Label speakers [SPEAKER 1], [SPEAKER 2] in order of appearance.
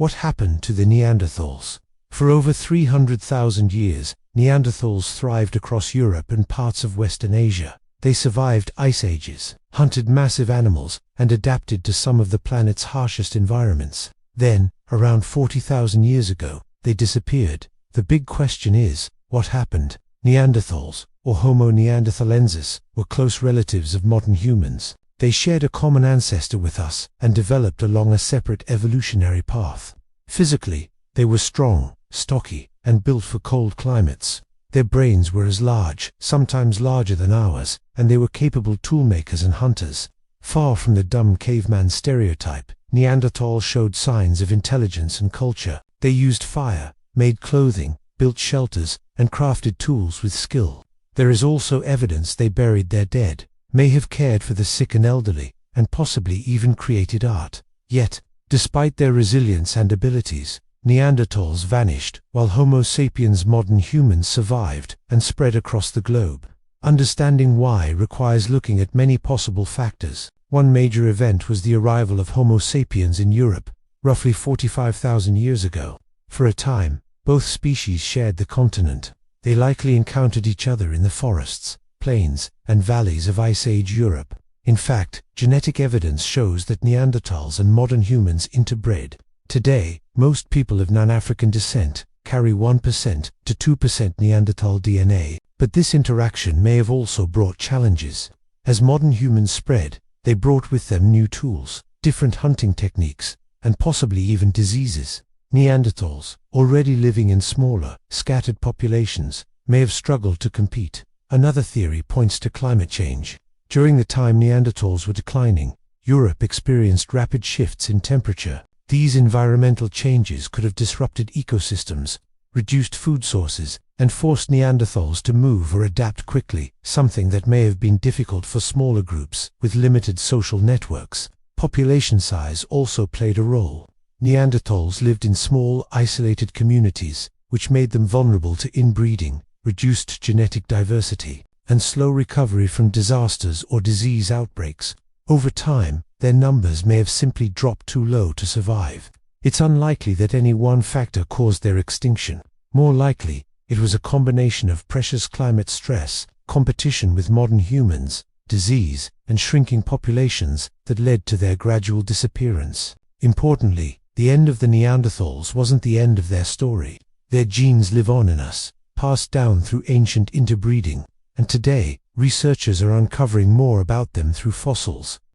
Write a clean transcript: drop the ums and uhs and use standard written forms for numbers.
[SPEAKER 1] What happened to the Neanderthals? For over 300,000 years, Neanderthals thrived across Europe and parts of Western Asia. They survived ice ages, hunted massive animals, and adapted to some of the planet's harshest environments. Then, around 40,000 years ago, they disappeared. The big question is, what happened? Neanderthals, or Homo neanderthalensis, were close relatives of modern humans. They shared a common ancestor with us and developed along a separate evolutionary path. Physically, they were strong, stocky, and built for cold climates. Their brains were as large, sometimes larger than ours, and they were capable toolmakers and hunters. Far from the dumb caveman stereotype, Neanderthals showed signs of intelligence and culture. They used fire, made clothing, built shelters, and crafted tools with skill. There is also evidence they buried their dead, may have cared for the sick and elderly, and possibly even created art. Yet, despite their resilience and abilities, Neanderthals vanished, while Homo sapiens modern humans survived and spread across the globe. Understanding why requires looking at many possible factors. One major event was the arrival of Homo sapiens in Europe, roughly 45,000 years ago. For a time, both species shared the continent. They likely encountered each other in the forests, plains, and valleys of Ice Age Europe. In fact, genetic evidence shows that Neanderthals and modern humans interbred. Today, most people of non-African descent carry 1% to 2% Neanderthal DNA, but this interaction may have also brought challenges. As modern humans spread, they brought with them new tools, different hunting techniques, and possibly even diseases. Neanderthals, already living in smaller, scattered populations, may have struggled to compete. Another theory points to climate change. During the time Neanderthals were declining, Europe experienced rapid shifts in temperature. These environmental changes could have disrupted ecosystems, reduced food sources, and forced Neanderthals to move or adapt quickly, something that may have been difficult for smaller groups with limited social networks. Population size also played a role. Neanderthals lived in small, isolated communities, which made them vulnerable to inbreeding, reduced genetic diversity, and slow recovery from disasters or disease outbreaks. Over time, their numbers may have simply dropped too low to survive. It's unlikely that any one factor caused their extinction. More likely, it was a combination of precious climate stress, competition with modern humans, disease, and shrinking populations that led to their gradual disappearance. Importantly, the end of the Neanderthals wasn't the end of their story. Their genes live on in us, passed down through ancient interbreeding, and today, researchers are uncovering more about them through fossils,